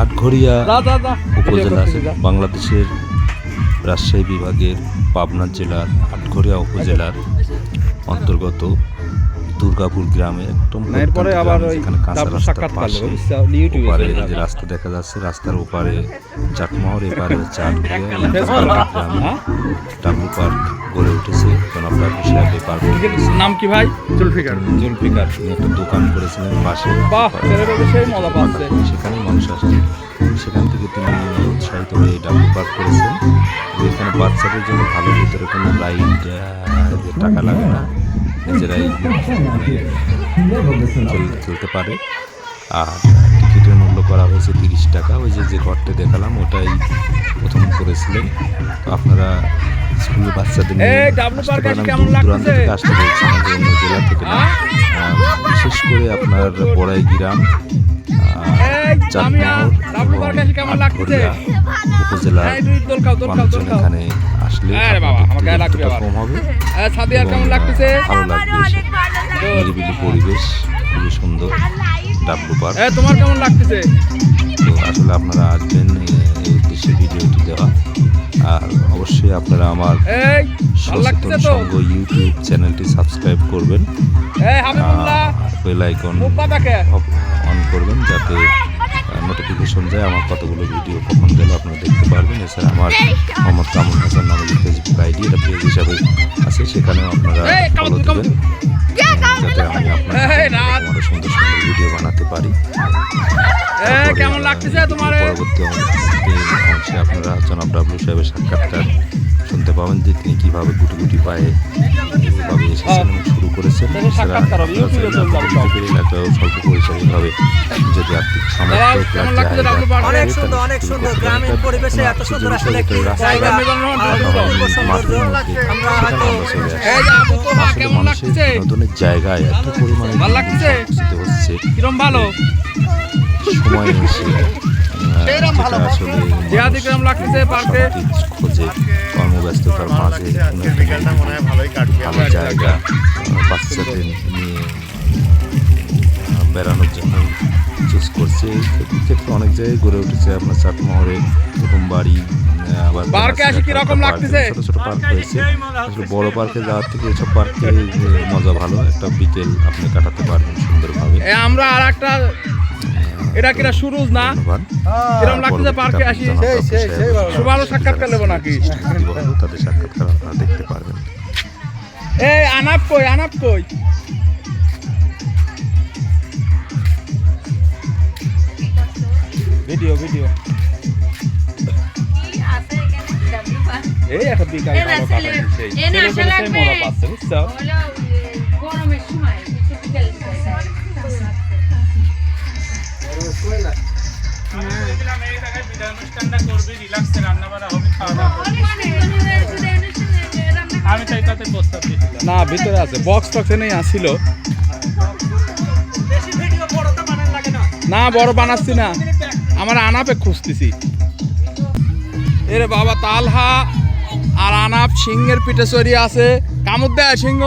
আটঘরিয়া উপজেলা আছে বাংলাদেশের রাজশাহী বিভাগের পাবনা জেলার আটঘরিয়া উপজেলার অন্তর্গত দুর্গাপুর গ্রামে একদম ওপারে যে রাস্তা দেখা যাচ্ছে, রাস্তার ওপারে চাটমোহর, এপারে হচ্ছে আটঘরিয়া গ্রামে ডাব্লু পার্ক গড়ে উঠেছে। জনাব ডাব্লু সাহেব এই পার্ক নাম কি ভাই? জুলফিকার একটা দোকান করেছিলেন পাশে, সেখানে মানুষ আসছে, সেখান থেকে তিনি উৎসাহিত হয়ে এই ডাব্লু পার্ক করেছেন। এখানে বাচ্চাদের জন্য ভালো, ভিতরে কোনো রাইড টাকা লাগে না, নিজেরাই খেলতে পারে। আর টিকিটের মূল্য করা হয়েছে 30 টাকা। ওই যে ঘরটা দেখালাম ওটাই প্রথম করেছিলেন। তো আপনারা স্কুলের বাচ্চাদের নিয়ে দূরান্ত থেকে আসতে বলছেন, যে অন্য জেলা থেকে না, বিশেষ করে আপনার বড়াই গ্রাম, চাটমোহর এবং আটঘরিয়া উপজেলার মানুষজন এখানে আসলে কম হবে, ভালো লাগবে। নিরিবিলি পরিবেশ, খুবই সুন্দর ডাব্লু পার্ক। তোমার কেমন লাগতেছে? তো আসলে আপনারা আসবেন, এই উদ্দেশ্যে ভিডিওটি দেওয়া। আর অবশ্যই আপনারা আমার সচেতন সঙ্গ ইউটিউব চ্যানেলটি সাবস্ক্রাইব করবেন, বেল আইকন অন করবেন, যাতে নোটিফিকেশন যায় আমার কতগুলো ভিডিও কখন গেল আপনারা দেখতে পারবেন। এছাড়া আমার মোহাম্মদ কামরুল হাসান নামে যে ফেসবুক আইডি, এটা পেজ হিসাবে আছে, সেখানেও আপনারা ফলো দেবেন, যাতে আমি আপনার সুন্দর সুন্দর ভিডিও বানাতে পারি। কেমন লাগতেছে তোমার? পরবর্তী অংশে আপনারা জনাব ডাব্লু সাহেবের সাক্ষাৎকার শুনতে পাবেন, যে তিনি কীভাবে গুটি গুটি পায়ে কীভাবে এসেছেন এবং শুরু করেছেন। এলাকায় স্বল্প পরিসরভাবে যদি আর্থিক নতুনের জায়গায় এত পরিমাণে হচ্ছে, ভালো সময় এসে খোঁজে কর্মব্যস্ততার মাঝে ভালো জায়গা বাচ্চাদের নিয়ে বেড়ানোর জন্য চুজ করছে। ক্ষেত্রে অনেক জায়গায় গড়ে উঠেছে, আপনার চাটমোহরে এরকম বাড়ি, আবার ছোট ছোট পার্ক হয়েছে। আসলে বড় পার্কে যাওয়ার থেকে এসব পার্কে মজা ভালো, একটা বিকেল আপনি কাটাতে পারবেন সুন্দরভাবে। আমরা আর একটা এটা কিরা সুরুজ না এরকম লাগতেছে, পার্কে আসি ভালো সাক্ষাৎকার নেবো নাকি? তাদের সাক্ষাৎকার আপনারা দেখতে পারবেন। এই আনাপ কই ভিডিও এই একটা বিকাল ভালো কাটাচ্ছে, মজা পাচ্ছে, বুঝছো? গরমের সময় না ভিতরে আছে, বক্স টক্স নেই আসছিল না, বড় বানাচ্ছি না, আমার আনাপে খুঁজতেছি। এরে বাবা, তালহা আর আনাপ সিংহের পিঠে চড়িয়ে আছে, কামুক দেয় সিংহ।